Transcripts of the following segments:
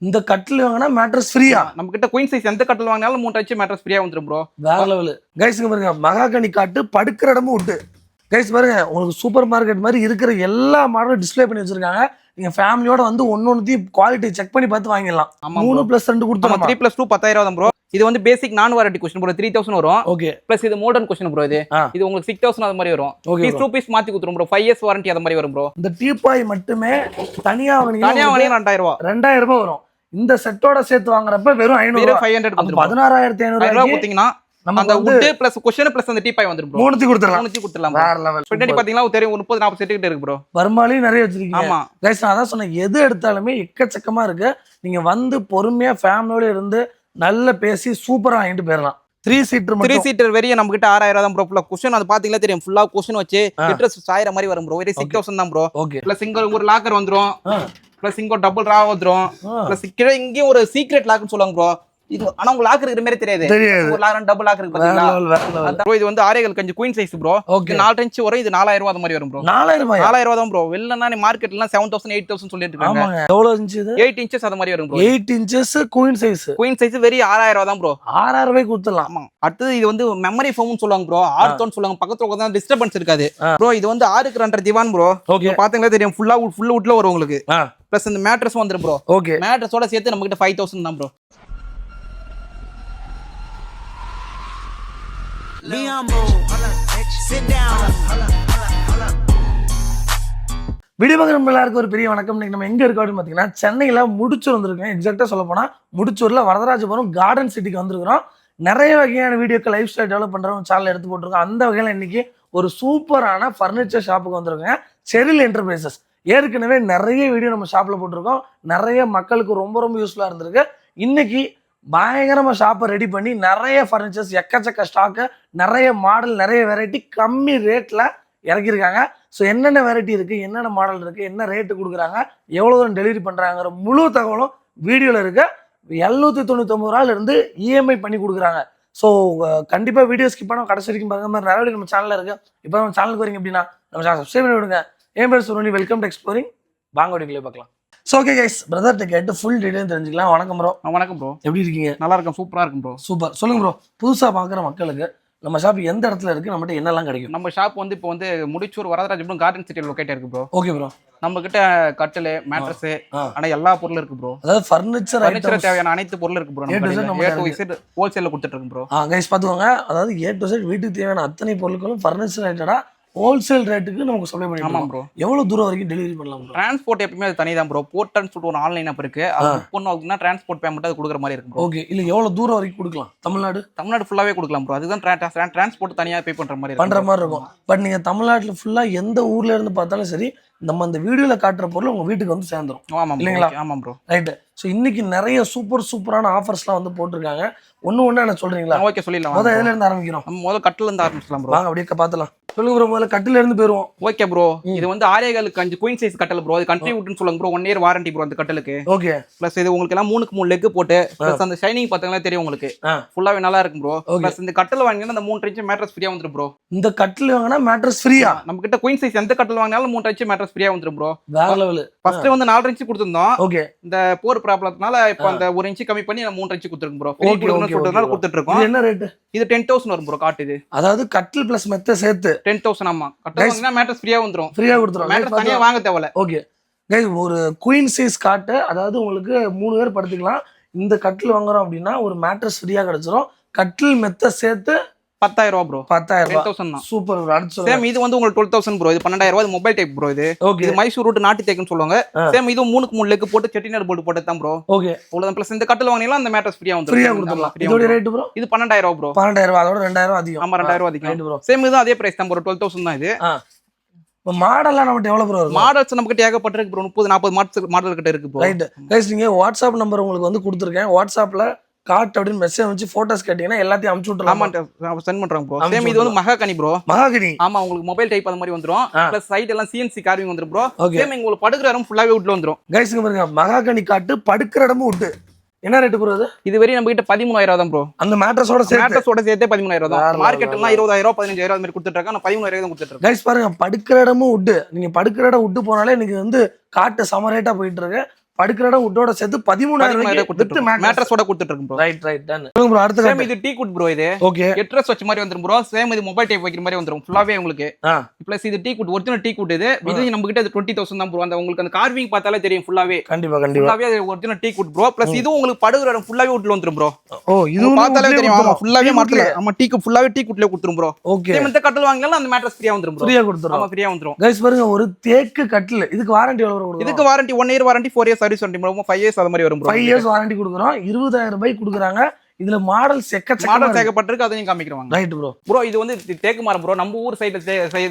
இந்த கட்டில் வாங்கினா மேட்ரஸ் ஃப்ரீயா? நம்ம கிட்ட குயின் சைஸ் எந்த கட்டில் வாங்கினாலும் 3 இன்ச் மேட்ரஸ் ஃப்ரீயா வந்துரும் ப்ரோ. வேற லெவல் கைஸ்ங்க பாருங்க, மகாகனி காட்டு படுக்கிற இடமும் உட்டு. கைஸ் பாருங்க, உங்களுக்கு சூப்பர் மார்க்கெட் மாதிரி இருக்கிற எல்லா மாடலும் டிஸ்ப்ளே பண்ணி வச்சிருக்காங்க. நீங்க ஃபேமிலியோட வந்து ஒன்னொன்னுத்தையும் குவாலிட்டி செக் பண்ணி பார்த்து வாங்கிடலாம். 3+2 கொடுத்துருவோம். 3+2 10,000 ப்ரோ. இது வந்து பேசிக் நான் வாரண்டி கொஸ்டின் ப்ரோ, 3000 வரும். ஓகே. பிளஸ் இது மாடர்ன் கொஸ்டின் ப்ரோ. இது உங்களுக்கு 6000 அது மாதிரி வரும். பீஸ் 2 பீஸ் மாத்தி கொடுத்துரும் ப்ரோ. 5 இயர்ஸ் வாரண்டி அது மாதிரி வரும் ப்ரோ. இந்த டீபாய் மட்டுமே தனியா வாங்குனீங்க 2000 ரூபாய் 2000 ரூபாய் வரும். இந்த செட்டோட சேர்த்து வாங்குறப்ப வெறும் 500 500 கொடுத்துரும். 16,500 ரூபாய் கொடுத்தீங்கன்னா அந்த வுட் பிளஸ் கொஸ்டின் பிளஸ் அந்த டீபாய் வந்துரும் ப்ரோ. மூணுத்தி கொடுத்துறலாம். வேற லெவல். பின்னாடி பாத்தீங்கன்னா தெரியும் 30-40 செட் கிட்ட இருக்கு ப்ரோ. வருமாலையும் நிறைய வச்சிருக்கீங்க. ஆமா கைஸ், நான் அதான் சொன்னேன், எது எடுத்தாலுமே எக்கச்சக்கமா இருக்கு. நீங்க வந்து பொறுமையா ஃபேமிலியோட இருந்து நல்ல பேசி சூப்பரா வாங்கிட்டு போயிடலாம். 3 சீட்டர் வெறிய நம்ம கிட்ட 6000 தான் ப்ரோ. ஃபுல்லா கொஸ்டின் அது பாத்தீங்கன்னா தெரியும், ஃபுல்லா கொஸ்டின் வச்சு இன்ட்ரஸ்ட் 1000 மாதிரி வரும் ப்ரோ. வெரி 6000 தான் ப்ரோ. ஓகே. பிளஸ் இங்க ஒரு லாக்கர் வந்துரும். பிளஸ் இங்க டபுள் ரா வந்துரும். பிளஸ் இங்க ஒரு சீக்ரெட் லாக்னு சொல்லுவாங்க ப்ரோ. இது ஆனா உங்க லாக் இருக்கிற மாதிரி தெரியாது. ஒரு லாக் டபுள் லாக் இருக்கு பாத்தீங்களா ப்ரோ. இது வந்து ஆரேகல் கஞ்சி குயின் சைஸ் ப்ரோ. இது 4 இன்ச் வரும். இது 4000 ரூபாய் அது மாதிரி வரும் ப்ரோ. 4000 ரூபாய் தான் ப்ரோ. வெள்ளனா நீ மார்க்கெட்ல 7000 8000 சொல்லிட்டு இருக்காங்க. ஆமாங்க. எவ்வளவு இன்ச் இது? 8 இன்ச்சஸ் அது மாதிரி வரும் bro. 8 inches queen size. Queen size very 6000 ரூபாய் தான் ப்ரோ. 6000 ரூபாய்க்கு கொடுத்துடலாம். ஆமா. அடுத்து இது வந்து மெமரி ஃபோம்னு சொல்லுவாங்க ப்ரோ. ஆர்த்தோன்னு சொல்லுவாங்க. பக்கத்துல உட்கார்ந்தா டிஸ்டர்பன்ஸ் இருக்காது ப்ரோ. இது வந்து 6 திவான் ப்ரோ. பாத்தீங்களா தெரியும், ஃபுல் வுட்ல வரும் உங்களுக்கு. பிளஸ் இந்த மேட்ரஸ் வந்துரும் ப்ரோ. ஓகே. மேட்ரஸோட சேர்த்து நம்ம கிட்ட 5000 தான் ப்ரோ. வீடியோ பார்க்குற எல்லாருக்கும் ஒரு பெரிய வணக்கம். இன்னைக்கு நம்ம எங்க இருக்கோம் அப்படின்னு பார்த்தீங்கன்னா, சென்னையில முடிச்சூர் வந்திருக்கோம். எக்ஸாக்டா சொல்ல போனா முடிச்சூர்ல வரதராஜபுரம் கார்டன் சிட்டிக்கு வந்திருக்கிறோம். நிறைய வகையான வீடியோக்கு லைஃப் ஸ்டைல் டெவலப் பண்றவங்க சேனல் எடுத்து போட்டிருக்கோம். அந்த வகையில இன்னைக்கு ஒரு சூப்பரான ஃபர்னிச்சர் ஷாப்புக்கு வந்திருக்கேன். Cheryl enterprises. ஏற்கனவே நிறைய வீடியோ நம்ம ஷாப்ல போட்டிருக்கோம். நிறைய மக்களுக்கு ரொம்ப ரொம்ப யூஸ்ஃபுல்லா இருந்திருக்கு. இன்னைக்கு பயங்கரமா ஷாப்பை ரெடி பண்ணி நிறைய ஃபர்னிச்சர்ஸ், எக்கச்சக்க ஸ்டாக்கு, நிறைய மாடல், நிறைய வெரைட்டி கம்மி ரேட்ல இறக்கியிருக்காங்க. ஸோ என்னென்ன வெரைட்டி இருக்கு, என்னென்ன மாடல் இருக்கு, என்ன ரேட்டு கொடுக்குறாங்க, எவ்வளோ தூரம் டெலிவரி பண்றாங்கிற முழு தகவலும் வீடியோல இருக்கு. 799 ரூபாயில இருந்து இஎம்ஐ பண்ணி கொடுக்குறாங்க. ஸோ கண்டிப்பா வீடியோ ஸ்கிப் பண்ணாம கடைசி வரைக்கும் பாருங்க. மாதிரி நிறைய நம்ம சேனல்ல இருக்கு. இப்போ நம்ம சேனலுக்கு வரீங்க அப்படின்னா நம்ம சேனல் சப்ஸ்கிரைப் பண்ணி விடுங்க. என் பேர் சுருணி. Welcome to exploring. வாங்க வீடியோக்குள்ளே பார்க்கலாம். ஸோ ஓகே கைஸ், பிரதர்கிட்ட கேட்டு ஃபுல் டீடைல் தெரிஞ்சுக்கலாம். வணக்கம் ப்ரோ. வணக்கம் ப்ரோ. எப்படி இருக்கீங்க? நல்லா இருக்கும், சூப்பரா இருக்கும் ப்ரோ. சூப்பர். சொல்லுங்க ப்ரோ, புதுசா பார்க்குற மக்களுக்கு நம்ம ஷாப் எந்த இடத்துல இருக்கு, நம்மகிட்ட என்னெல்லாம் கிடைக்கும்? நம்ம ஷாப் வந்து இப்போ வந்து முடிச்சூர் வரதராஜபுரம் கார்டன் சிட்டியில் லொக்கேட் இருக்கு ப்ரோ. Okay bro. நம்ம கிட்ட கட்டில், மேட்ரஸ், ஆனா எல்லா பொருளும் இருக்கு ப்ரோ. அதாவது ஃபர்னிச்சர் தேவையான அனைத்து பொருளும் இருக்கு ப்ரோ. நம்ம ஹோல்சேல்ல கொடுத்துட்டு இருக்கு ப்ரோ. கைஸ் பாத்துக்கோங்க, அதாவது A to Z வீட்டுக்கு தேவையான அத்தனை பொருட்களும் ஃபர்னிச்சர் ரைட்டடா ஹோல்சேல் ரேட்டுக்கு நமக்கு சப்ளை பண்ணி. ஆமா ப்ரோ. எவ்வளவு தூரம் வரைக்கும் டெலிவரி பண்ணலாம் ப்ரோ? டிரான்ஸ்போர்ட் எப்பவுமே அது தனி தான் ப்ரோ. போர்ட்னு சொல்லிட்டு ஒரு ஆன்லைன் ஆப் இருக்கு. அது புக் பண்ணோம் அப்படின்னா டிரான்ஸ்போர்ட் பேமெண்ட் அது கொடுக்குற மாதிரி இருக்கு ப்ரோ. ஓகே. இல்ல எவ்வளவு தூரம் வரைக்கும் கொடுக்கலாம்? தமிழ்நாடு ஃபுல்லாவே கொடுக்கலாம் ப்ரோ. அதுதான் டிரான்ஸ்போர்ட் தனியா பே பண்ற மாதிரி இருக்கும். பட் நீங்க தமிழ்நாட்டுல ஃபுல்லா எந்த ஊர்ல இருந்து பார்த்தாலும் சரி, நம்ம அந்த வீடியோல காட்டுற பொருள் உங்க வீட்டுக்கு வந்து சேர்ந்துரும். ஆமா இல்லைங்களா? ஆமா ப்ரோ. ரைட். ஸோ இன்னைக்கு நிறைய சூப்பரான ஆஃபர்ஸ்லாம் வந்து போட்டிருக்காங்க. ஒண்ணு என்ன சொல்றீங்களா? ஓகே சொல்லிடலாம். முதல்ல எதுல இருந்து ஆரம்பிக்கிறோம்? முதல்ல கட்டில இருந்து ஆரம்பிச்சலாம் ப்ரோ. வாங்க அப்படியே பார்த்தலாம். சொல்லுங்க ப்ரோ, முதல்ல கட்டில இருந்து போயிருவோம். Okay bro. இது வந்து ஆரேகல் கஞ்சி குயின் சைஸ் கட்டல் ப்ரோ. இது கண்ட்ரி வுட்னு சொல்லுங்க ப்ரோ. 1 இயர் வாரண்டி ப்ரோ அந்த கட்டலுக்கு. ஓகே. பிளஸ் இது உங்களுக்கு எல்லாம் 3க்கு 3 லெக் போட்டு பிளஸ் அந்த ஷைனிங் பாத்தீங்கன்னா தெரியும் உங்களுக்கு. ஃபுல்லாவே நல்லா இருக்கும் ப்ரோ. பிளஸ் இந்த கட்டல் வாங்கினா அந்த 3 இன்ச் மேட்ரஸ் ஃப்ரீயா வந்துரும் ப்ரோ. இந்த கட்டில் வாங்கினா மேட்ரஸ் ஃப்ரீயா? நம்ம கிட்ட குயின் சைஸ் எந்த கட்டல் வாங்கினாலும் 3 இன்ச் மேட்ரஸ் ஃப்ரீயா வந்துரும் ப்ரோ. வேற லெவல். ஃபர்ஸ்ட் வந்து 4 இன்ச் கொடுத்திருந்தோம். ஓகே. இந்த போர் ப்ராப்ளம்னால இப்போ அந்த 1 இன்ச் கம்மி பண்ணி 3 இன்ச் கொடுத்துருக்கோம் ப்ரோ. ஃப்ரீ கொடுக்கணும்னு சொல்றதுனால கொடுத்துட்டு இருக்கோம். என்ன ரேட்? இது 10000 வரும் ப்ரோ. காட்டு இது. அதாவது கட்டில் பிளஸ் மெத்த சேர்த்து 10000. ஆமா. கட்டல் வாங்கினா மேட்ரஸ் ஃப்ரீயா வந்துரும். ஃப்ரீயா கொடுத்துறோம். மேட்ரஸ் தனியா வாங்க தேவையில்ல. ஓகே. கைஸ், ஒரு குயின் சைஸ் காட்டு, அதாவது உங்களுக்கு 3 பேர் படுத்துக்கலாம். இந்த கட்டில் வாங்குறோம் அப்படின்னா ஒரு மேட்ரஸ் ஃப்ரீயா கிடைச்சிரும். கட்டில் மெத்த சேர்த்து 10000 ரூபாய் ப்ரோ. 10000 தான். Super bro. அடுத்து சேம் இது வந்து உங்களுக்கு 12000 ப்ரோ. இது 12000 ரூபாய். Mobile type bro. இது இது மைசூர் ரூட் நாட்டு தேக்குன்னு சொல்லுவாங்க. சேம் இது 3க்கு 3 லெக் போட்டு செட்டிநாடு போல்ட் போட்டு தான் ப்ரோ. ஓகே. அவ்வளவுதான். பிளஸ் இந்த கட்டில் வாங்கினா அந்த மேட்ரஸ் ஃப்ரீயா வந்துரும். ஃப்ரீயா கொடுத்துறலாம். இதோட ரேட் ப்ரோ? இது 12000 ரூபாய் ப்ரோ. 12000 ரூபாய். அதோட 2000 அதிகம். ஆமா 2000 ரூபாய் அதிகம். சேம் இது அதே பிரைஸ் தான் ப்ரோ. 12000 தான் இது. மாடல்லாம் நம்மகிட்ட எவ்வளவு ப்ரோ இருக்கு? மாடல்ஸ் நம்மகிட்ட ஏகப்பட்டிருக்கு ப்ரோ. 30-40 மாடல் கிட்ட இருக்கு ப்ரோ. ரைட். கைஸ், நீங்க வாட்ஸ்அப் நம்பர் உங்களுக்கு வந்து கொடுத்துருக்கேன். வாட்ஸ்அப்ல காட் அப்படின்னு மெசேஜ் வந்து போட்டோஸ் கேட்டீங்கன்னா எல்லாத்தையும் அனுப்பிச்சு விட்டுறலாம். ஆமா சென்ட் பண்றோம் ப்ரோ. சேம் இது வந்து மகாகனி ப்ரோ. மகாகனி. ஆமா, உங்களுக்கு மொபைல் டைப் அந்த மாதிரி வந்துரும். பிளஸ் சைடு எல்லாம் சிஎன்சி கார்விங் வந்துரும் ப்ரோ. சேம் உங்களுக்கு படுக்கிற இடம் ஃபுல்லாவே வுட்ல வந்துரும். கைஸ் இங்க பாருங்க, மகாகனி காட்டு படுக்கிற இடமும் வுட். என்ன ரேட் ப்ரோ இது? இது வரை நம்ம கிட்ட 13000 தான் ப்ரோ. அந்த மேட்ரஸோட சேர்த்தே 13000 தான். மார்க்கெட்ல எல்லாம் 20000 15000 அந்த மாதிரி கொடுத்துட்டு இருக்காங்க. நான் 13000 தான் கொடுத்துட்டு இருக்கேன். கைஸ் பாருங்க, படுக்கிற இடமும் வுட். நீங்க படுக்கிற இடம் வுட் போனாலே இன்னைக்கு வந்து காட்டு சம ரேட்டா போயிட்டு இருக்கு. படுக்கிற இடம் உட்டோட சேர்த்து 13,000 கொடுத்துட்டு மேட்ரஸோட கொடுத்துட்டு இருக்கும் bro. Right right ton. Bro அடுத்து சேம் இது டீ குட் ப்ரோ. இது ஓகே ஹெட்ரஸ் வச்ச மாதிரி வந்துரும் ப்ரோ. சேம் இது மொபைல் டைப் வைக்கிற மாதிரி வந்துரும் ஃபுல்லாவே உங்களுக்கு. ப்ளஸ் இது tea good original tea good. இது நம்ம கிட்ட 20,000 தான் ப்ரோ. அந்த உங்களுக்கு அந்த கார்விங் பார்த்தாலே தெரியும் ஃபுல்லாவே. கண்டிப்பா கண்டிப்பா ஃபுல்லாவே அது original tea good bro. Plus இது உங்களுக்கு படுகிற இடம் ஃபுல்லாவே உட்ல வந்துரும் ப்ரோ. ஓ இது பார்த்தாலே தெரியும். ஆமா ஃபுல்லாவே மரத்துல. ஆமா டீ குட் ஃபுல்லாவே டீ குட்ல கொடுத்துரும் ப்ரோ. ஓகே சேம் இந்த கட்டில் வாங்கினாலும் அந்த மேட்ரஸ் ஃப்ரீயா வந்துரும் ப்ரோ. ஃப்ரீயா கொடுத்துரும். ஆமா ஃப்ரீயா வந்துரும். गाइस பாருங்க ஒரு தேக்கு கட்டில் இதுக்கு வாரண்டி எவ்வளவு கொடுக்குறோம்? இதுக்கு warranty 1 year warranty 4 year service warranty bro. 5 years அது மாதிரி வரும் ப்ரோ. 5 இயர்ஸ் வாரண்டி கொடுக்குறோம். 20,000 ரூபாய் கொடுக்குறாங்க. இதுல மாடல்ஸ் மாடல் சேகப்பட்டிருக்கு. அதையும் காமிக்கிறோம். Right bro. ப்ரோ இது வந்து தேக்கு மரம் ப்ரோ. நம்ம ஊர் சைடுல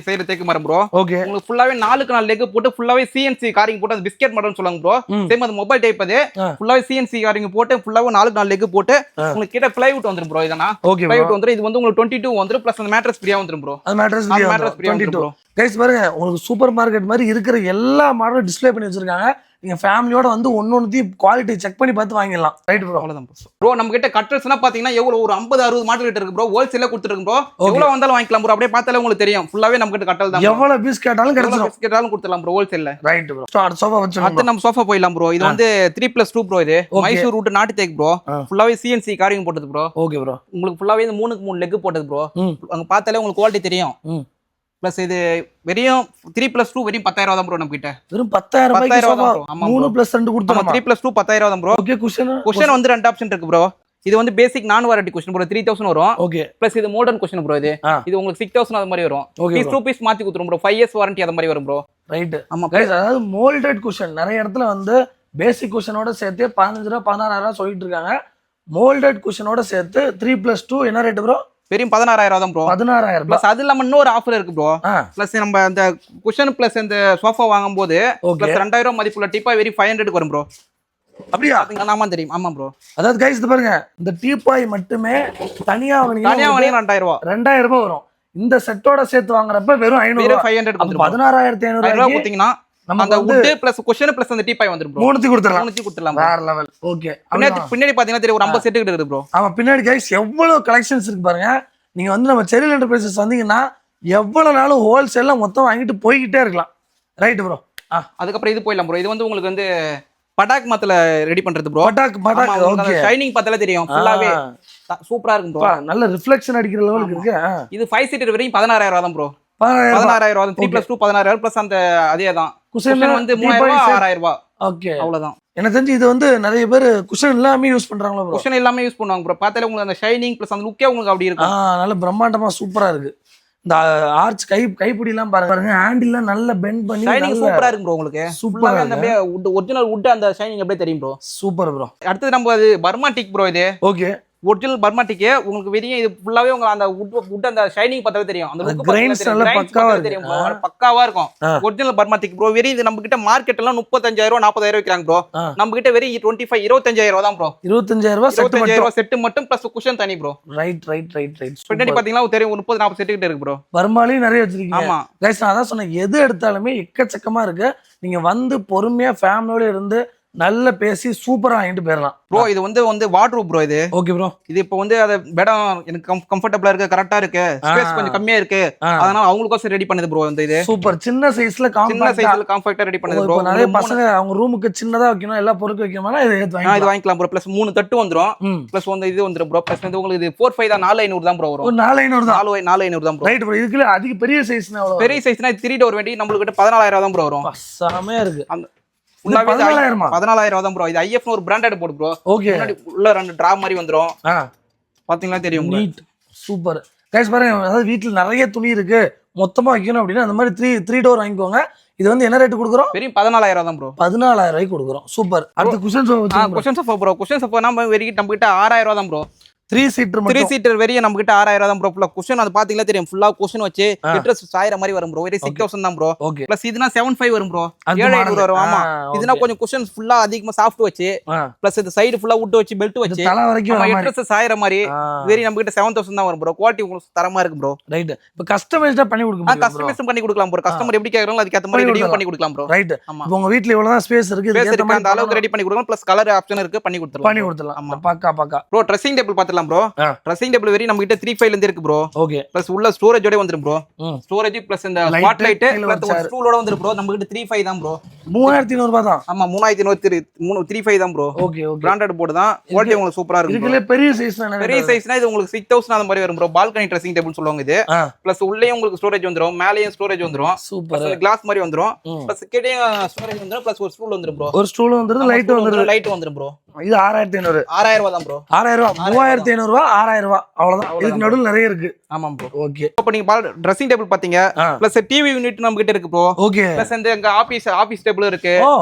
செய்யற தேக்கு மரம் ப்ரோ. ஓகே உங்களுக்கு ஃபுல்லாவே 4 லெக் போட்டு ஃபுல்லாவே சிஎன்சி காரிங் போட்டு அது பிஸ்கெட் மாடல்னு சொல்லுவாங்க ப்ரோ. சேம் அது மொபைல் டைப். அது ஃபுல்லாவே சிஎன்சி காரிங் போட்டு ஃபுல்லாவே 4 லெக் போட்டு உங்களுக்கு கிட்ட பிளைவுட் வந்துரும் ப்ரோ. இதனா பிளைவுட் வந்துரும். இது வந்து உங்களுக்கு 22 வந்துரும். பிளஸ் அந்த மேட்ரஸ் ஃப்ரீயா வந்துரும் ப்ரோ. அது மேட்ரஸ் ஃப்ரீயா வந்துரும் ப்ரோ. गाइस பாருங்க உங்களுக்கு சூப்பர் மார்க்கெட் மாதிரி இருக்கிற எல்லா மாடலும் டிஸ்ப்ளே பண்ணி வச்சிருக்காங்க. நீங்க ஃபேமிலியோட வந்து ஒன்னொன்னுத்தையும் குவாலிட்டி செக் பண்ணி பார்த்து வாங்கிடலாம். Right bro. அவ்வளவுதான் ப்ரோ. நம்ம கிட்ட கட்டர்ஸ்னா பாத்தீங்கன்னா எவ்வளவு ஒரு 50-60 மாடல் கிட்ட இருக்கு ப்ரோ. ஹோல்சேல்ல கொடுத்துருக்கு ப்ரோ. எவ்வளவு வந்தாலும் வாங்கிக்கலாம் ப்ரோ. அப்படியே பார்த்தாலே உங்களுக்கு தெரியும். ஃபுல்லாவே நம்ம கிட்ட கட்டல் தான். எவ்வளவு பீஸ் கேட்டாலும் கிடைச்சிரும். பீஸ் கேட்டாலும் கொடுத்துடலாம் ப்ரோ ஹோல்சேல்ல. Right bro. அடுத்த சோஃபா வச்சுக்கலாம். அடுத்து நம்ம சோஃபா போயிடலாம் ப்ரோ. இது வந்து 3+2 ப்ரோ. இது மைசூர் ரூட் நாட்டு தேக்கு ப்ரோ. ஃபுல்லாவே சிஎன்சி காரிங் போட்டது ப்ரோ. Okay bro. உங்களுக்கு ஃபுல்லாவே இந்த 3 லெக் போட்டது ப்ரோ. அங்க பார்த்தாலே உங்களுக்கு குவாலிட்டி தெரியும். பிளஸ் இது வெறும் 3+2 வெறும் 10,000 தான் ப்ரோ. நம்ம கிட்ட வெறும் 10,000 ரூபாய்க்கு சோஃபா 3+2 கொடுத்துறோம். 3+2 10,000 தான் ப்ரோ. ஓகே குஷன் வந்து 2 ஆப்ஷன் இருக்கு ப்ரோ. இது வந்து பேசிக் நான் வாரண்டி குஷன் ப்ரோ. 3,000 வரும். ஓகே பிளஸ் இது மாடர்ன் குஷன் ப்ரோ. இது உங்களுக்கு 6,000 அது மாதிரி வரும். பீஸ் 2 பீஸ் மாத்தி கொடுத்துரும் ப்ரோ. 5 இயர்ஸ் வாரண்டி அது மாதிரி வரும் ப்ரோ. ரைட். ஆமா गाइस அதாவது மோல்டட் குஷன் நிறைய இடத்துல வந்து பேசிக் குஷனோட சேர்த்து 15 ரூபாய் 16,000 சொல்லிட்டு இருக்காங்க. மோல்டட் குஷனோட சேர்த்து 3+2 என்ன ரேட் ப்ரோ? வெறும் 16,000 தான் ப்ரோ. 16,000 பிளஸ் அது இல்லாம இன்னொரு ஆஃபர் இருக்கு ப்ரோ. பிளஸ் நம்ம அந்த குஷன் பிளஸ் இந்த சோஃபா வாங்கும்போது பிளஸ் 2,000 மதிப்புள்ள டீப்பாய் வெறும் 500க்கு வரும் ப்ரோ. அப்படியா? ஆமா தெரியும். ஆமா ப்ரோ. அதாவது गाइस இது பாருங்க இந்த டீப்பாய் மட்டுமே தனியா வாங்குனீங்க 2,000 ரூபாய் வரும். இந்த செட்டோட சேர்த்து வாங்குறப்ப வெறும் 500 500 16,500 ரூபாய் கொடுத்தீங்கன்னா அந்த வுட் பிளஸ் குஷன் பிளஸ் அந்த டீப்பாய் வந்துரும் ப்ரோ. மூணுத்தி கொடுத்துறலாம். வேற லெவல். ஓகே. பின்னாடி பாத்தீங்கன்னா தெரியும் ஒரு 50 செட் கிட்ட இருக்கு ப்ரோ. ஆமா பின்னாடி गाइस எவ்வளவு கலெக்ஷன்ஸ் இருக்கு பாருங்க. நீங்க வந்து நம்ம செரில் என்டர்பிரைசஸ் வந்தீங்கன்னா எவ்வளவு நாளும் ஹோல்சேல்ல மொத்தம் வாங்கிட்டு போய்கிட்டே இருக்கலாம். Right bro. அதுக்கப்புறம் இது போயிடலாம் ப்ரோ. இது வந்து உங்களுக்கு வந்து பட்டாக் மத்தல ரெடி பண்றது ப்ரோ. பட்டாக் ஓகே. ஷைனிங் பார்த்தாலே தெரியும். ஃபுல்லாவே சூப்பரா இருக்கும் ப்ரோ. நல்ல ரிஃப்ளெக்ஷன் அடிக்கிற லெவலுக்கு இருக்கு. இது 5 சீட்டர் வரையும் 16,000 தான் ப்ரோ. 16,000 3+2 16,000 பிளஸ் அந்த அதே தான். குஷன் வந்து 3,000 6,000. ஓகே அவ்வளவுதான். எனக்கு தெரிஞ்சு இது வந்து நிறைய பேர் குஷன் எல்லாமே யூஸ் பண்றாங்களா ப்ரோ? குஷன் எல்லாமே யூஸ் பண்ணுவாங்க ப்ரோ. பார்த்தாலே உங்களுக்கு அந்த ஷைனிங் பிளஸ் அந்த லுக்கே உங்களுக்கு அப்படி இருக்கும். நல்ல பிரம்மாண்டமா சூப்பரா இருக்கு. இந்த ஆர்ச் கைப்பிடி எல்லாம் பாருங்க. ஹேண்டில் நல்ல பெண்ட் பண்ணி ஷைனிங் சூப்பரா இருக்கு ப்ரோ. உங்களுக்கு சூப்பரா அந்த அப்படியே ஒரிஜினல் வுட் அந்த ஷைனிங் அப்படியே தெரியும் ப்ரோ. Super bro. அடுத்து நம்ம அது பர்மா டீக் ப்ரோ. இது ஓகே ஒரிஜினல் பர்மா டீக். உங்களுக்கு வெறும் இது ஃபுல்லாவே உங்களுக்கு அந்த வுட் அந்த ஷைனிங் பார்த்தாலே தெரியும். அந்த லுக் கிரைன்ஸ் நல்ல பக்காவா தெரியும் ப்ரோ. பக்காவா இருக்கும். Original Burma teak bro. வெறும் இது நம்ம கிட்ட மார்க்கெட் எல்லாம் 35,000 40,000 விக்கிறாங்க ப்ரோ. நம்ம கிட்ட வெறும் 25,000 தான் ப்ரோ. 25,000 செட் மட்டும் பிளஸ் குஷன் தனி ப்ரோ. ரைட். பின்னாடி பாத்தீங்கன்னா தெரியும் 30-40 செட் கிட்ட இருக்கு ப்ரோ. பர்மாலையும் நிறைய வச்சிருக்கீங்க. ஆமா गाइस நான் அதான் சொன்னேன் எது எடுத்தாலுமே எக்கச்சக்கமா இருக்கு. நீங்க வந்து பொறுமையா ஃபேமிலியோட இருந்து நல்ல பேசி சூப்பரா வாங்கிட்டு போயிடலாம் ப்ரோ. இது வந்து வார்ட்ரோப் ப்ரோ. இது ஓகே ப்ரோ. இது இப்போ வந்து அது இடம் எனக்கு கம்ஃபர்ட்டபிளா இருக்கு, கரெக்டா இருக்கு, ஸ்பேஸ் கொஞ்சம் கம்மியா இருக்கு. அதனால அவங்களுக்கும் ரெடி பண்ணுது ப்ரோ. இந்த இது சூப்பர் சின்ன சைஸ்ல காம்பாக்டா ரெடி பண்ணுது ப்ரோ. நிறைய பசங்க அவங்க ரூமுக்கு சின்னதா வைக்கணும் எல்லா பொருட்கள் வைக்கணும்னா இது வாங்கிக்கலாம் ப்ரோ. பிளஸ் 3 தட்டு வந்துரும். பிளஸ் வந்து இது வந்துரும் ப்ரோ. பிளஸ் வந்து உங்களுக்கு இது 4-5 தான் 4,500 தான் ப்ரோ வரும். 4,500 தான் 4,500 தான் ப்ரோ. Right bro. இதுக்குள்ள அதிக பெரிய சைஸ்னா எவ்வளவு? பெரிய சைஸ்னா 3 டோர் வேண்டி நம்மளுக்கு கிட்ட 14,000 தான் ப்ரோ வரும். செமையா இருக்கு. 14,000 தான் ப்ரோ. இது ஐஎஃப் ஒரு பிராண்டட் போர்டு ப்ரோ. ஓகே உள்ள 2 டிரா மாதிரி வந்துரும். பாத்தீங்களா தெரியும். நீட் சூப்பர் गाइस பாருங்க. அதாவது வீட்ல நிறைய துணி இருக்கு மொத்தமா வைக்கணும் அப்படின்னா அந்த மாதிரி 3 டோர் வாங்கிக்கோங்க. இது வந்து என்ன ரேட் கொடுக்குறோம்? வெறும் 14,000 தான் ப்ரோ. 14,000 ரூபாய்க்கு கொடுக்குறோம். சூப்பர். அடுத்து cushion sofa bro. Cushion sofa நம்ம வெறும் நம்ம கிட்ட 6,000 தான் ப்ரோ. 3 சீட்டர் வெறிய நம்ம கிட்ட 6,000 தான் ப்ரோ. ஃபுல்லா குஷன் அது பாத்தீங்களா தெரியும். ஃபுல்லா குஷன் வச்சு ஹெட்ரஸ் சாயற மாதிரி வரும் ப்ரோ. வெறும் 6,000 தான் ப்ரோ. பிளஸ் இதுனா 7,500 வரும் ப்ரோ. 7,500 வரும். ஆமா இதுனா கொஞ்சம் குஷன் ஃபுல்லா அதிகமா சாஃப்ட் வச்சு பிளஸ் இந்த சைடு ஃபுல்லா வுட் வச்சு பெல்ட் வச்சு தலை வரைக்கும் ஹெட்ரஸ் சாயற மாதிரி வெறி நம்ம கிட்ட 7,000 தான் வரும் ப்ரோ. குவாலிட்டி உங்களுக்கு தரமா இருக்கு ப்ரோ. ரைட். இப்போ கஸ்டமைஸ்டா பண்ணி கொடுக்க முடியும். கஸ்டமைஸ் பண்ணி கொடுக்கலாம் ப்ரோ. கஸ்டமர் எப்படி கேக்குறாங்களோ அதுக்கு ஏத்த மாதிரி ரெடி பண்ணி கொடுக்கலாம் ப்ரோ. ரைட். இப்போ உங்க வீட்ல இவ்வளவு தான் ஸ்பேஸ் இருக்கு. அந்த அளவுக்கு ரெடி பண்ணி கொடுக்கலாம். பிளஸ் கலர் ஆப்ஷன் இருக்கு பண்ணி கொடுத்துறலாம். ஆமா பக்கா. ப்ரோ ட்ரெஸ்ஸிங் டேபிள் பாத்தலாம் பாத்துறலாம் ப்ரோ. ட்ரெஸ்ஸிங் டேபிள் வெரி நம்ம கிட்ட 3.5 இருந்து இருக்கு ப்ரோ. ஓகே. பிளஸ் உள்ள ஸ்டோரேஜோட வந்துரும் ப்ரோ. ஸ்டோரேஜ் பிளஸ் இந்த ஸ்பாட் லைட் பிளஸ் ஒரு ஸ்டூலோட வந்துரும் ப்ரோ. நம்ம கிட்ட 3.5 தான் ப்ரோ. 3500 ரூபாய் தான். ஆமா 3500 தான் bro. Okay okay. Branded board தான். குவாலிட்டி உங்களுக்கு சூப்பரா இருக்கும். இதுல பெரிய சைஸ் தானே. பெரிய சைஸ்னா இது உங்களுக்கு 6000 அந்த மாதிரி வரும் ப்ரோ. பால்கனி ட்ரெஸ்ஸிங் டேபிள் சொல்லுவாங்க இது. பிளஸ் உள்ளேயும் உங்களுக்கு ஸ்டோரேஜ் வந்துரும், மேலேயும் ஸ்டோரேஜ் வந்துரும். சூப்பர். கிளாஸ் மாதிரி வந்துரும். பிளஸ் கீழேயும் ஸ்டோரேஜ் வந்துரும். பிளஸ் ஒரு ஸ்டூல் வந்துரும் ப்ரோ. ஒரு ஸ்டூல் வந்துரும், லைட் வந்துரும். லைட் வந்துரும் ப்ரோ. இது 6500. 6000 ரூபாய் தான் ப்ரோ. 6000 ரூபாய். 3500 ரூபாய், 6000 ரூபாய். அவ்வளவுதான். இதுக்கு நடுவுல நிறைய இருக்கு. ஆமா ப்ரோ. ஓகே. இப்போ நீங்க ட்ரெஸ்ஸிங் டேபிள் பாத்தீங்க. பிளஸ் டிவி யூனிட் நம்ம கிட்ட இருக்கு ப்ரோ. ஓகே. பிளஸ் இந்த எங்க ஆபீஸ் டேபிள் இருக்கு.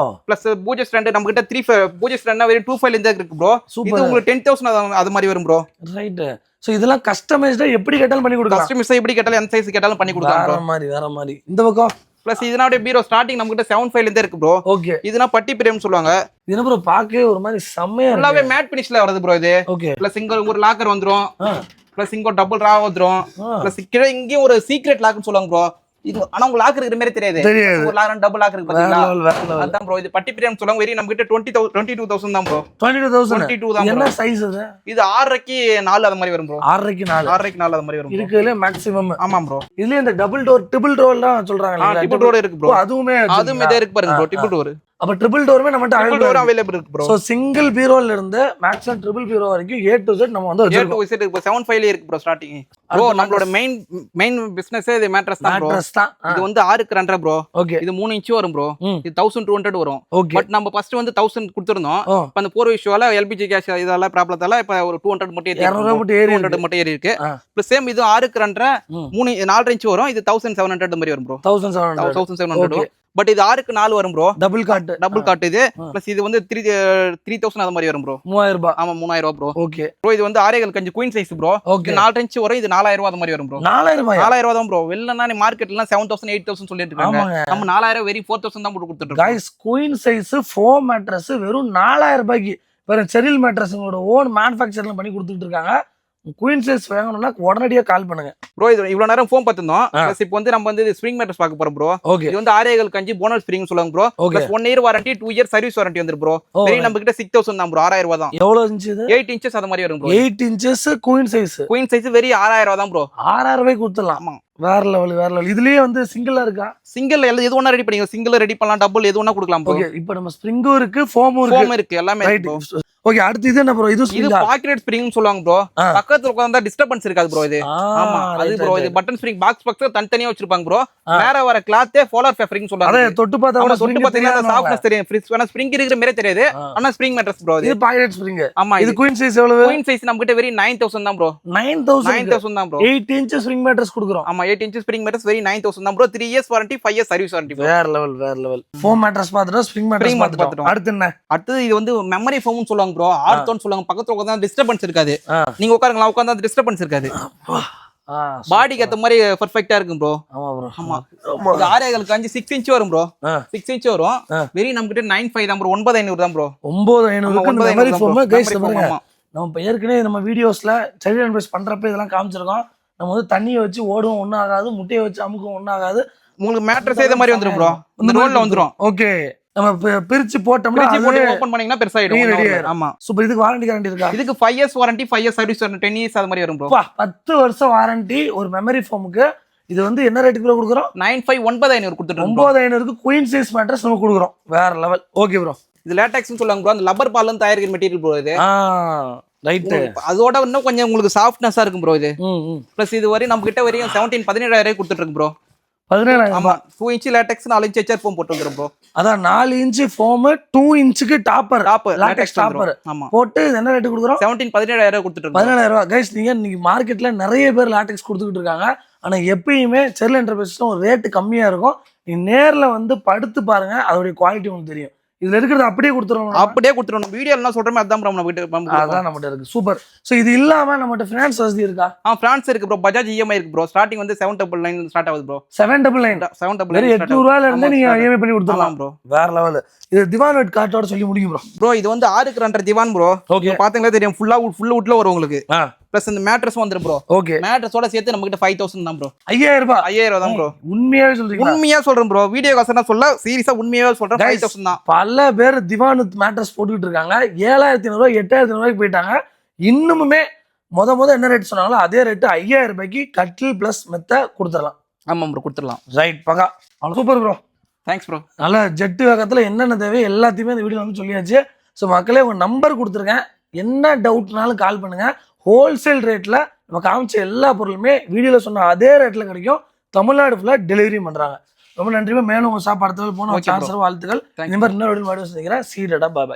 பிளஸ் பூஜை ஸ்டாண்ட் நம்ம கிட்ட 3 பூஜை ஸ்டாண்ட்னா வெறும் 2.5 இருந்து இருக்கு ப்ரோ. இது உங்களுக்கு 10000 அது மாதிரி வரும் ப்ரோ. ரைட். சோ இதெல்லாம் கஸ்டமைஸ்டா எப்படி கேட்டாலும் பண்ணி கொடுக்கலாம். கஸ்டமைஸா எப்படி கேட்டாலும் எந்த சைஸ் கேட்டாலும் பண்ணி கொடுக்கலாம் ப்ரோ. வேற மாதிரி. இந்த பக்கம் பிளஸ் இதனால பீரோ ஸ்டார்டிங் நம்ம கிட்ட 7.5 இருந்து இருக்கு ப்ரோ. ஓகே. இதுனா பட்டி பிரேம் சொல்லுவாங்க. இது ப்ரோ பாக்கவே ஒரு மாதிரி செமையா இருக்கு. ஃபுல்லாவே மேட் ஃபினிஷ்ல வருது ப்ரோ இது. ஓகே. பிளஸ் இங்க ஒரு லாக்கர் வந்துரும். பிளஸ் இங்க டபுள் ரா வந்துரும். பிளஸ் கீழ இங்க ஒரு சீக்ரெட் லாக்னு சொல்லுவாங்க ப்ரோ. இது ஆனா உங்களுக்கு லாக் இருக்கிற மாதிரி தெரியாது. ஒரு லாக் டபுள் லாக் இருக்கு பாத்தீங்களா? அதான் ப்ரோ. இது பட்டி பிரேம் சொல்லுவாங்க. வெரி நம்ம கிட்ட 22000 தான் ப்ரோ. 22 தான். என்ன சைஸ் இது? இது 6.5க்கு 4 அந்த மாதிரி வரும் ப்ரோ. 6.5க்கு 4. 6.5க்கு 4 அந்த மாதிரி வரும். இருக்குல மேக்ஸिमम. ஆமா ப்ரோ. இதுல இந்த டபுள் டோர், ட்ரிபிள் டோர்லாம் சொல்றாங்க. ட்ரிபிள் டோர் இருக்கு ப்ரோ. அதுவுமே இருக்கு பாருங்க ப்ரோ. Triple door. அப்ப ட்ரிபிள் டோர்மே நம்மட்ட அவைலபிள் இருக்கு ப்ரோ. சோ சிங்கிள் பீரோல இருந்து மேக்ஸிமம் ட்ரிபிள் பீரோ வரைக்கும் A to Z நம்ம வந்து வச்சிருக்கோம். A to Z இப்போ 7.5 ல இருக்கு ப்ரோ ஸ்டார்டிங். ப்ரோ நம்மளோட மெயின் பிசினஸ் இது மேட்ரஸ் தான் ப்ரோ. இது வந்து 6க்கு 2.5 ப்ரோ. ஓகே. இது 3 இன்ச் வரும் ப்ரோ. இது 1200 வரும். பட் நம்ம ஃபர்ஸ்ட் வந்து 1000 கொடுத்திருந்தோம். இப்ப அந்த போர் இஷ்யூவால LPG கேஸ் இதெல்லாம் ப்ராப்ளத்தால இப்ப ஒரு 200 மட்டும் ஏறி 200 மட்டும் ஏறி இருக்கு. ப்ளஸ் சேம் இது 6க்கு 2.5 4 இன்ச் வரும். இது 1700 மாதிரி வரும் ப்ரோ. 1700. பட் இது 6க்கு 4 வரும் ப்ரோ. டபுள் காட் இது. பிளஸ் இது வந்து 3000 அது மாதிரி வரும் ப்ரோ. 3000 ரூபாய். ஆமா 3000 ரூபாய் ப்ரோ. Okay bro. இது வந்து 6 கஞ்சு குயின் சைஸ் ப்ரோ. இது 4 இன்ச் வரும். இது 4000 ரூபாய் அது மாதிரி வரும் ப்ரோ. 4000 ரூபாய் தான் ப்ரோ. வெள்ளனா நீ மார்க்கெட்ல 7000 8000 சொல்லிட்டு இருக்காங்க. நம்ம 4000 வெரி 4000 தான் போட்டு கொடுத்துட்டு இருக்கோம். Guys queen size foam mattress வெறும் 4000 ரூபாய்க்கு வேற செரில் மேட்ரஸ்ங்களோட ஓன் மேனுஃபேக்சர்ல பண்ணி கொடுத்துட்டு இருக்காங்க. குயின் சைஸ் வாங்கணும்னா உடனடியா கால் பண்ணுங்க ப்ரோ. இது இவ்வளவு நேரம் ஃபோம் பார்த்திருந்தோம். ப்ளஸ் இப்போ வந்து நம்ம வந்து ஸ்ப்ரிங் மேட்ரஸ் பார்க்க போறோம் ப்ரோ. இது வந்து 6 கஞ்சி போனஸ் ஸ்ப்ரிங் சொல்லுவாங்க bro. Plus 1 year warranty 2 year service warranty வந்துரும் ப்ரோ. வெரி நம்ம கிட்ட 6000 தான் ப்ரோ. 6000 ரூபாய் தான். எவ்வளவு இன்ச் இது? 8 இன்ச்சஸ் அது மாதிரி வரும் bro. 8 inches queen size very 6000 ரூபாய் தான் ப்ரோ. 6000 ரூபாய்க்கு கொடுத்துடலாம். ஆமா வேற லெவல். இதுலயே வந்து சிங்கிளா இருக்கா? சிங்கிள் எது ஒண்ணா ரெடி பண்ணீங்க. சிங்கிள் ரெடி பண்ணலாம், டபுள் எது ஒண்ணா கொடுக்கலாம் ப்ரோ. ஓகே. இப்போ நம்ம ஸ்ப்ரிங்கும் இருக்கு, ஃபோமும் இருக்கு எல்லாமே இருக்கு. ஓகே. அடுத்து இது என்ன ப்ரோ? இது பாக்கெட் ஸ்ப்ரிங் சொல்லுவாங்க ப்ரோ. பக்கத்துல உட்கார்ந்தா டிஸ்டர்பன்ஸ் இருக்காது ப்ரோ. இது ஆமா அது ப்ரோ. இது பட்டன் ஸ்ப்ரிங் பாக்ஸ் பக்கத்துல தனித்தனியா வச்சிருப்பாங்க ப்ரோ. வேற வேற கிளாத்தே போலார் ஃபேப்ரிங் சொல்றாங்க. அத தொட்டு பார்த்தா கூட தொட்டு பார்த்தீங்கன்னா சாஃப்ட்னஸ் தெரியும். ஆனா ஸ்ப்ரிங் இருக்கிற மாதிரி தெரியாது. ஆனா ஸ்ப்ரிங் மேட்ரஸ் ப்ரோ. இது பாக்கெட் ஸ்ப்ரிங். ஆமா. இது குயின் சைஸ் எவ்வளவு? குயின் சைஸ் நம்ம கிட்ட வெரி 9000 தான் ப்ரோ. 9000 தான் ப்ரோ. 8 இன்ச் ஸ்ப்ரிங் மேட்ரஸ் கொடுக்குறோம். ஆமா 8 இன்ச் ஸ்ப்ரிங் மேட்ரஸ் வெரி 9000 தான் bro. 3 years warranty 5 years service warranty. வேற லெவல். ஃபோம் மேட்ரஸ் பார்த்துட்டோம், ஸ்ப்ரிங் மேட்ரஸ் பார்த்துட்டோம். அடுத்து என்ன? அடுத்து இது வந்து மெமரி ஃபோம்னு சொல்லுவாங்க ப்ரோ. ஆர்த்தோன்னு சொல்லுவாங்க. பக்கத்துல உட்கார்ந்தா டிஸ்டர்பன்ஸ் இருக்காது. நீங்க உட்காருங்களா டிஸ்டர்பன்ஸ் இருக்காது. பாடிக்கு ஏத்த மாதிரி பெர்ஃபெக்ட்டா இருக்கும் ப்ரோ. ஆமா ப்ரோ. ஆமா. இது 6 கஞ்சி 6 இன்ச் வரும் ப்ரோ. 6 இன்ச் வரும். வெரி நம்ம கிட்ட 95 தான் ப்ரோ. 9500 தான் ப்ரோ. 9500 மெமரி ஃபோம் गाइस பாருங்க. நம்ம ஏற்கனவே நம்ம வீடியோஸ்ல சைல்ட் அட்வைஸ் பண்றப்ப இதெல்லாம் காமிச்சிருக்கோம். நம்ம வந்து தண்ணியை வச்சு ஓடுவோம் ஒண்ணும் ஆகாது, முட்டையை வச்சு அமுக்கும் ஒண்ணும் ஆகாது. உங்களுக்கு மேட்ரஸ் ஏத மாதிரி வந்துரும் ப்ரோ. இந்த ரோல்ல வந்துரும். ஓகே. நம்ம பிரிச்சு போட்டோம்னா ஓபன் பண்ணீங்கன்னா பெருசாயிடும். ஆமா. சூப்பர். இதுக்கு வாரண்டி கேரண்டி இருக்கா? இதுக்கு 5 years warranty, 5 years service warranty, 10 years அது மாதிரி வரும் ப்ரோ. 10 வருஷம் வாரண்டி ஒரு மெமரி ஃபோமுக்கு. இது வந்து என்ன ரேட்டுக்கு ப்ரோ கொடுக்குறோம்? 9500 கொடுத்துட்டு 9500க்கு குயின் சைஸ் மேட்ரஸ் நம்ம கொடுக்குறோம். வேற லெவல். Okay bro. இது லேட்டெக்ஸ்னு சொல்லுவாங்க ப்ரோ. அந்த லப்பர் பால்ல இருந்து தயாரிக்கிற மெட்டீரியல் ப்ரோ இது. ரைட். அதோட இன்னும் கொஞ்சம் உங்களுக்கு சாஃப்ட்னஸா இருக்கும் ப்ரோ இது. பிளஸ் இது வரை நம்ம கிட்ட வரையும் 17,000 கொடுத்துட்டு இருக்கு ப்ரோ. 17,000. ஆமா. 2 inch latex 4 inch HR foam போட்டு வந்துரும் ப்ரோ. அதான் 4 இன்ச் ஃபோம் 2 இன்ச்சுக்கு டாப்பர் லேட்டெக்ஸ் டாப்பர். ஆமா. போட்டு என்ன ரேட் கொடுக்குறோம்? 17,000 கொடுத்துட்டு இருக்கோம். 17,000 ரூபாய். गाइस நீங்க இன்னைக்கு மார்க்கெட்ல நிறைய பேர் லேட்டெக்ஸ் கொடுத்துட்டு இருக்காங்க. ஆனா எப்பயுமே செர்ல் என்டர்பிரைஸ்ல ஒரு ரேட் கம்மியா இருக்கும். நீ நேர்ல வந்து படுத்து பாருங்க, அதோட குவாலிட்டி உங்களுக்கு தெரியும். இதுல இருக்கிறது அப்படியே கொடுத்துறோம். வீடியோ எல்லாம் சொல்றமே அதான் ப்ரோ. நம்ம கிட்ட அதான் நம்மகிட்ட இருக்கு. சூப்பர். சோ இது இல்லாம நம்மகிட்ட ஃபைனான்ஸ் வசதி இருக்கா? ஃபினான்ஸ் இருக்கு ப்ரோ. பஜாஜ் EMI இருக்கு ப்ரோ. ஸ்டார்டிங் வந்து 799 ஸ்டார்ட் ஆகுது ப்ரோ. 799 800 ரூபாயில இருந்து நீங்க EMI பண்ணி கொடுத்துடலாம் ப்ரோ. வேற லெவல். இது திவான் வெட் கார்டோட சொல்லி முடிங்க ப்ரோ. ப்ரோ இது வந்து 6க்கு 2.5 திவான் ப்ரோ. ஓகே. பாத்தீங்களா தெரியும். ஃபுல் வுட்ல வரும் உங்களுக்கு. பிளஸ் இந்த மேட்ரஸ் வந்துரும் ப்ரோ. ஓகே. மேட்ரஸோட சேர்த்து நம்ம கிட்ட 5000 தான் ப்ரோ. 5000 தான் ப்ரோ. உண்மையாவே சொல்றீங்க? உண்மையா சொல்றேன் ப்ரோ. வீடியோ காசனா சொல்ல சீரியஸா உண்மையாவே சொல்றேன். 5000 தான். பல பேர் திவான் மேட்ரஸ் போட்டுக்கிட்டு இருக்காங்க. 7500 8,500 போயிட்டாங்க. இன்னுமே என்ன ரேட் சொன்னாங்களோ அதே ரேட்டு 5000 ரூபாய்க்கு கட்டில் பிளஸ் மெத்த கொடுத்துடலாம். ஆமாம் ப்ரோ, கொடுத்துடலாம். ரைட் பகா, அவ்வளோ சூப்பர் ப்ரோ. Thanks bro. நல்ல ஜெட்டு வேகத்தில் என்னென்ன தேவை எல்லாத்தையுமே இந்த வீடியோ வந்து சொல்லியாச்சு. ஸோ மக்களே உங்கள் நம்பர் கொடுத்துருக்கேன், என்ன டவுட்னாலும் கால் பண்ணுங்கள். ஹோல்சேல் ரேட்டில் நம்ம காமிச்ச எல்லா பொருளுமே வீடியோவில் சொன்ன அதே ரேட்டில் கிடைக்கும். தமிழ்நாடு ஃபுல்லாக டெலிவரி பண்ணுறாங்க. ரொம்ப நன்றி. மேலும் உங்கள் சாப்பாடு போன வாழ்த்துக்கள். இந்த மாதிரி இன்னொரு வீடியோ சந்திக்கிறேன். சீடடா பாய்.